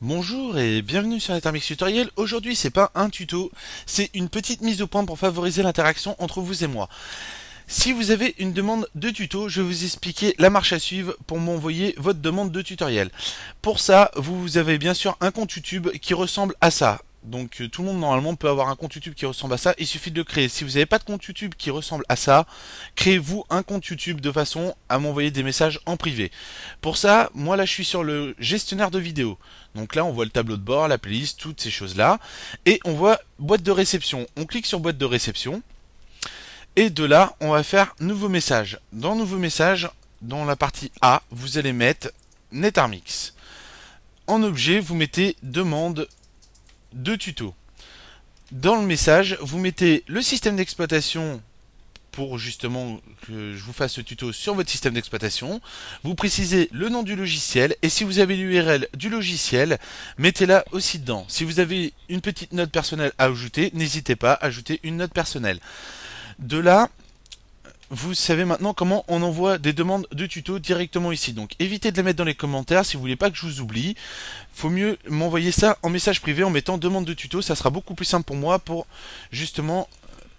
Bonjour et bienvenue sur Nethermix Tutoriel. Aujourd'hui c'est pas un tuto, c'est une petite mise au point pour favoriser l'interaction entre vous et moi. Si vous avez une demande de tuto, je vais vous expliquer la marche à suivre pour m'envoyer votre demande de tutoriel. Pour ça, vous avez bien sûr un compte YouTube qui ressemble à ça. Donc tout le monde normalement peut avoir un compte YouTube qui ressemble à ça, il suffit de le créer. Si vous n'avez pas de compte YouTube qui ressemble à ça, créez-vous un compte YouTube de façon à m'envoyer des messages en privé. Pour ça, moi là je suis sur le gestionnaire de vidéos. Donc là on voit le tableau de bord, la playlist, toutes ces choses là. Et on voit boîte de réception. On clique sur boîte de réception. Et de là, on va faire nouveau message. Dans nouveau message, dans la partie A, vous allez mettre Nethermix. En objet, vous mettez demande de tuto. Dans le message, vous mettez le système d'exploitation pour justement que je vous fasse ce tuto sur votre système d'exploitation. Vous précisez le nom du logiciel et si vous avez l'URL du logiciel, mettez-la aussi dedans. Si vous avez une petite note personnelle à ajouter, n'hésitez pas à ajouter une note personnelle. De là, vous savez maintenant comment on envoie des demandes de tuto directement ici. Donc évitez de les mettre dans les commentaires si vous voulez pas que je vous oublie. Faut mieux m'envoyer ça en message privé en mettant demande de tuto. Ça sera beaucoup plus simple pour moi pour justement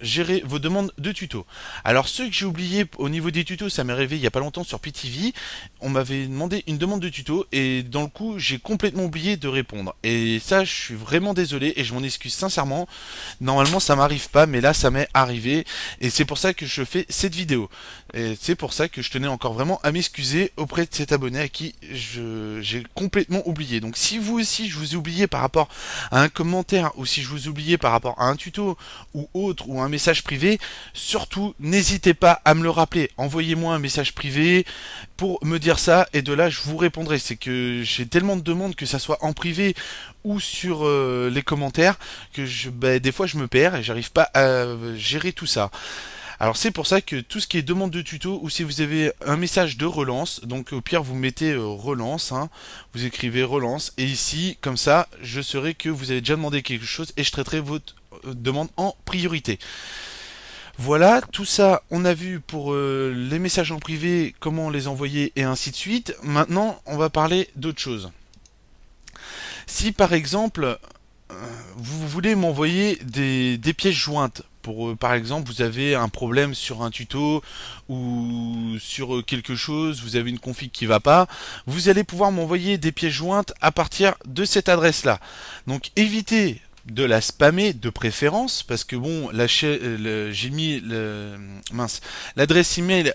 gérer vos demandes de tuto. Alors ceux que j'ai oublié au niveau des tutos, ça m'est arrivé il y a pas longtemps sur PTV, on m'avait demandé une demande de tuto et dans le coup j'ai complètement oublié de répondre. Et ça je suis vraiment désolé et je m'en excuse sincèrement. Normalement ça m'arrive pas mais là ça m'est arrivé et c'est pour ça que je fais cette vidéo. Et c'est pour ça que je tenais encore vraiment à m'excuser auprès de cet abonné à qui j'ai complètement oublié. Donc si vous aussi je vous ai oublié par rapport à un commentaire ou si je vous ai oublié par rapport à un tuto ou autre ou un message privé, surtout n'hésitez pas à me le rappeler. Envoyez-moi un message privé pour me dire ça et de là je vous répondrai. C'est que j'ai tellement de demandes que ça soit en privé ou sur les commentaires que des fois je me perds et j'arrive pas à gérer tout ça. Alors c'est pour ça que tout ce qui est demande de tuto ou si vous avez un message de relance, donc au pire vous mettez relance, hein, vous écrivez relance et ici comme ça je saurai que vous avez déjà demandé quelque chose et je traiterai votre demande en priorité. Voilà, tout ça on a vu pour les messages en privé, comment les envoyer et ainsi de suite. Maintenant on va parler d'autre chose. Si par exemple vous voulez m'envoyer des pièces jointes pour par exemple vous avez un problème sur un tuto ou sur quelque chose, vous avez une config qui va pas, vous allez pouvoir m'envoyer des pièces jointes à partir de cette adresse là. Donc évitez de la spammer de préférence parce que bon j'ai mis l'adresse email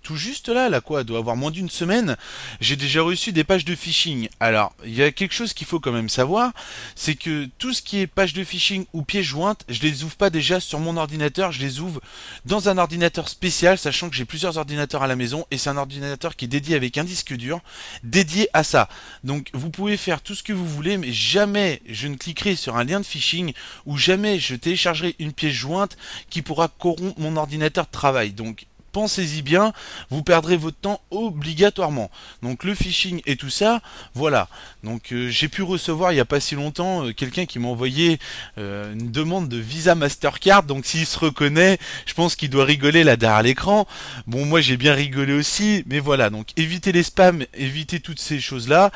tout juste là quoi, doit avoir moins d'une semaine, j'ai déjà reçu des pages de phishing. Alors il y a quelque chose qu'il faut quand même savoir, c'est que tout ce qui est page de phishing ou pièces jointes, je les ouvre pas déjà sur mon ordinateur, je les ouvre dans un ordinateur spécial, sachant que j'ai plusieurs ordinateurs à la maison et c'est un ordinateur qui est dédié avec un disque dur dédié à ça. Donc vous pouvez faire tout ce que vous voulez mais jamais je ne cliquerai sur un lien de phishing ou jamais je téléchargerai une pièce jointe qui pourra corrompre mon ordinateur de travail. Donc pensez-y bien, vous perdrez votre temps obligatoirement. Donc le phishing et tout ça, voilà. Donc j'ai pu recevoir il n'y a pas si longtemps quelqu'un qui m'a envoyé une demande de Visa Mastercard. Donc s'il se reconnaît, je pense qu'il doit rigoler là derrière l'écran. Bon moi j'ai bien rigolé aussi, mais voilà. Donc évitez les spams, évitez toutes ces choses-là.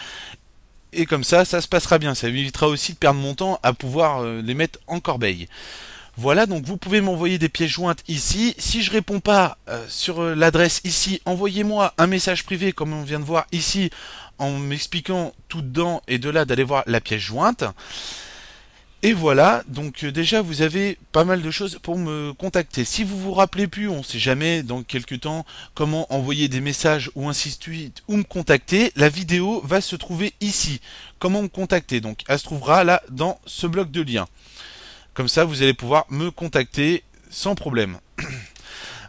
Et comme ça se passera bien. Ça évitera aussi de perdre mon temps à pouvoir les mettre en corbeille. Voilà, donc vous pouvez m'envoyer des pièces jointes ici. Si je réponds pas sur l'adresse ici, envoyez-moi un message privé comme on vient de voir ici en m'expliquant tout dedans et de là d'aller voir la pièce jointe. Et voilà, donc déjà vous avez pas mal de choses pour me contacter. Si vous vous rappelez plus, on sait jamais dans quelques temps comment envoyer des messages ou ainsi de suite ou me contacter, la vidéo va se trouver ici. Comment me contacter, donc elle se trouvera là dans ce bloc de liens. Comme ça vous allez pouvoir me contacter sans problème.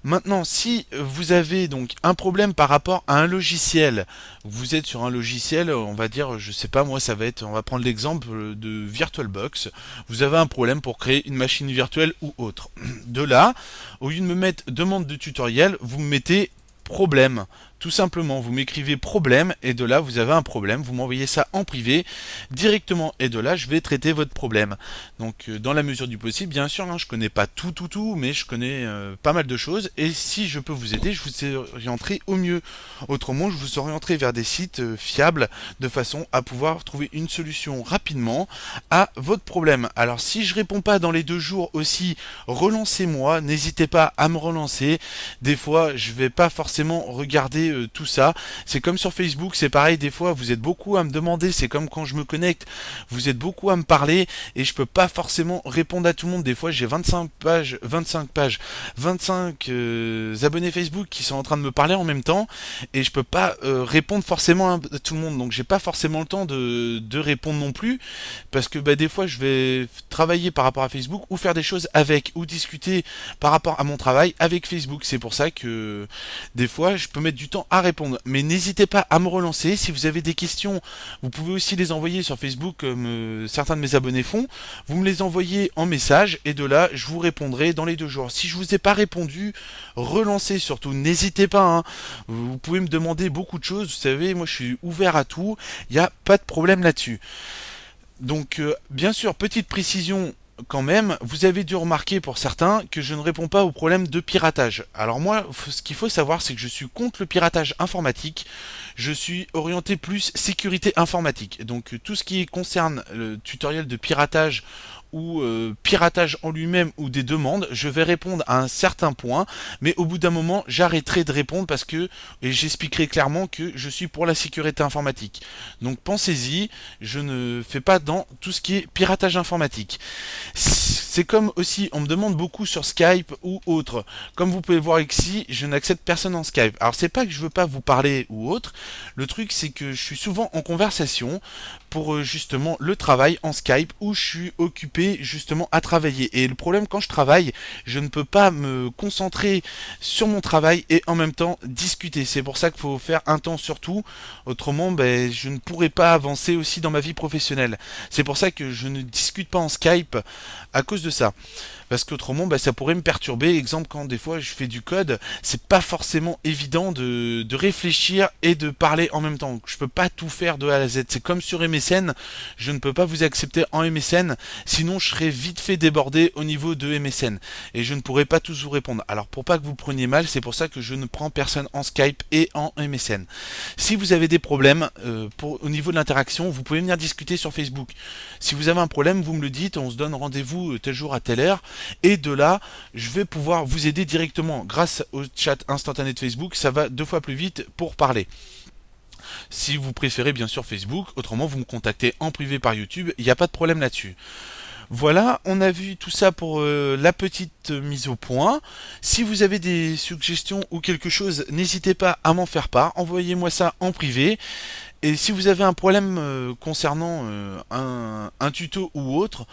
Maintenant, si vous avez donc un problème par rapport à un logiciel, vous êtes sur un logiciel, on va dire, je sais pas, moi ça va être, on va prendre l'exemple de VirtualBox. Vous avez un problème pour créer une machine virtuelle ou autre. De là, au lieu de me mettre demande de tutoriel, vous me mettez problème. Tout simplement, vous m'écrivez problème et de là vous avez un problème, vous m'envoyez ça en privé directement et de là je vais traiter votre problème. Donc dans la mesure du possible, bien sûr, hein, je connais pas tout, mais je connais pas mal de choses et si je peux vous aider, je vous orienterai au mieux. Autrement, je vous orienterai vers des sites fiables de façon à pouvoir trouver une solution rapidement à votre problème. Alors si je réponds pas dans les 2 jours aussi, relancez-moi, n'hésitez pas à me relancer. Des fois, je vais pas forcément regarder tout ça. C'est comme sur Facebook, c'est pareil, des fois vous êtes beaucoup à me demander, c'est comme quand je me connecte, vous êtes beaucoup à me parler et je peux pas forcément répondre à tout le monde. Des fois j'ai 25 abonnés Facebook qui sont en train de me parler en même temps et je peux pas répondre forcément à tout le monde. Donc j'ai pas forcément le temps de répondre non plus parce que des fois je vais travailler par rapport à Facebook ou faire des choses avec ou discuter par rapport à mon travail avec Facebook. C'est pour ça que des fois je peux mettre du temps à répondre, mais n'hésitez pas à me relancer. Si vous avez des questions, vous pouvez aussi les envoyer sur Facebook comme certains de mes abonnés font. Vous me les envoyez en message et de là je vous répondrai dans les 2 jours. Si je vous ai pas répondu, relancez surtout, n'hésitez pas, hein. Vous pouvez me demander beaucoup de choses, vous savez, moi je suis ouvert à tout, il n'y a pas de problème là-dessus. Donc bien sûr, petite précision quand même, vous avez dû remarquer pour certains que je ne réponds pas aux problèmes de piratage. Alors moi, ce qu'il faut savoir, c'est que je suis contre le piratage informatique. Je suis orienté plus sécurité informatique. Donc tout ce qui concerne le tutoriel de piratage ou piratage en lui-même ou des demandes, je vais répondre à un certain point, mais au bout d'un moment, j'arrêterai de répondre parce que, et j'expliquerai clairement que je suis pour la sécurité informatique. Donc pensez-y, je ne fais pas dans tout ce qui est piratage informatique. C'est comme aussi, on me demande beaucoup sur Skype ou autre. Comme vous pouvez voir ici, je n'accepte personne en Skype. Alors c'est pas que je veux pas vous parler ou autre, le truc c'est que je suis souvent en conversation pour justement le travail en Skype où je suis occupé justement à travailler. Et le problème quand je travaille, je ne peux pas me concentrer sur mon travail et en même temps discuter. C'est pour ça qu'il faut faire un temps surtout. Autrement, je ne pourrais pas avancer aussi dans ma vie professionnelle. C'est pour ça que je ne discute pas en Skype à cause de ça. Parce qu'autrement, ça pourrait me perturber. Exemple, quand des fois je fais du code, c'est pas forcément évident de réfléchir et de parler en même temps. Je peux pas tout faire de A à Z. C'est comme sur MSN, je ne peux pas vous accepter en MSN, sinon je serais vite fait débordé au niveau de MSN. Et je ne pourrais pas tous vous répondre. Alors pour pas que vous preniez mal, c'est pour ça que je ne prends personne en Skype et en MSN. Si vous avez des problèmes au niveau de l'interaction, vous pouvez venir discuter sur Facebook. Si vous avez un problème, vous me le dites, on se donne rendez-vous tel jour à telle heure. Et de là, je vais pouvoir vous aider directement grâce au chat instantané de Facebook. Ça va 2 fois plus vite pour parler. Si vous préférez bien sûr Facebook, autrement vous me contactez en privé par YouTube, il n'y a pas de problème là-dessus. Voilà, on a vu tout ça pour la petite mise au point. Si vous avez des suggestions ou quelque chose, n'hésitez pas à m'en faire part. Envoyez-moi ça en privé. Et si vous avez un problème concernant un tuto ou autre,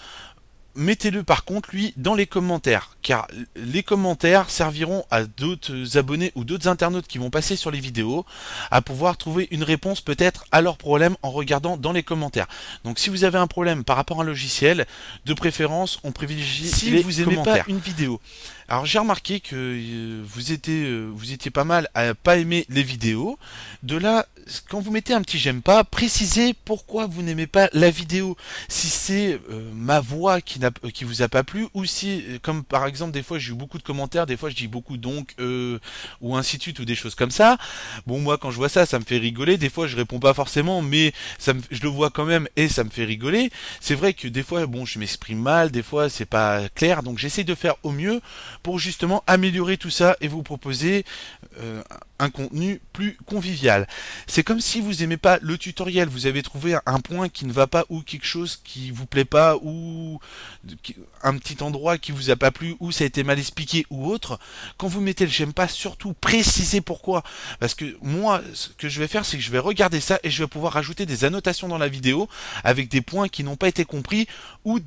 mettez-le par contre lui dans les commentaires, car les commentaires serviront à d'autres abonnés ou d'autres internautes qui vont passer sur les vidéos à pouvoir trouver une réponse peut-être à leur problème en regardant dans les commentaires. Donc si vous avez un problème par rapport à un logiciel, de préférence on privilégie si les vous aimez commentaires. Pas une vidéo. Alors j'ai remarqué que vous étiez pas mal à pas aimer les vidéos. De là, quand vous mettez un petit j'aime pas, précisez pourquoi vous n'aimez pas la vidéo. Si c'est ma voix qui vous a pas plu, ou si, comme par exemple des fois j'ai eu beaucoup de commentaires, des fois je dis beaucoup donc, ou ainsi de suite, ou des choses comme ça. Bon moi quand je vois ça, ça me fait rigoler. Des fois je réponds pas forcément, mais je le vois quand même et ça me fait rigoler. C'est vrai que des fois bon je m'exprime mal, des fois c'est pas clair, donc j'essaie de faire au mieux pour justement améliorer tout ça et vous proposer un contenu plus convivial. C'est comme si vous aimez pas le tutoriel, vous avez trouvé un point qui ne va pas ou quelque chose qui vous plaît pas ou un petit endroit qui vous a pas plu ou ça a été mal expliqué ou autre. Quand vous mettez le j'aime pas, surtout précisez pourquoi. Parce que moi, ce que je vais faire, c'est que je vais regarder ça et je vais pouvoir rajouter des annotations dans la vidéo avec des points qui n'ont pas été compris ou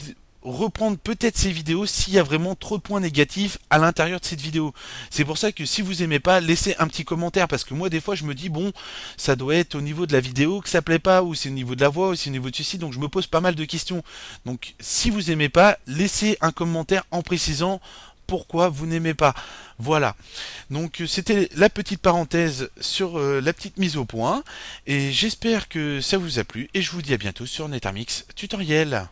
reprendre peut-être ces vidéos s'il y a vraiment trop de points négatifs à l'intérieur de cette vidéo. C'est pour ça que si vous aimez pas, laissez un petit commentaire, parce que moi des fois je me dis bon, ça doit être au niveau de la vidéo que ça plaît pas, ou c'est au niveau de la voix, ou c'est au niveau de ceci, donc je me pose pas mal de questions. Donc si vous aimez pas, laissez un commentaire en précisant pourquoi vous n'aimez pas. Voilà. Donc c'était la petite parenthèse sur la petite mise au point. Et j'espère que ça vous a plu. Et je vous dis à bientôt sur NetArmix Tutoriel.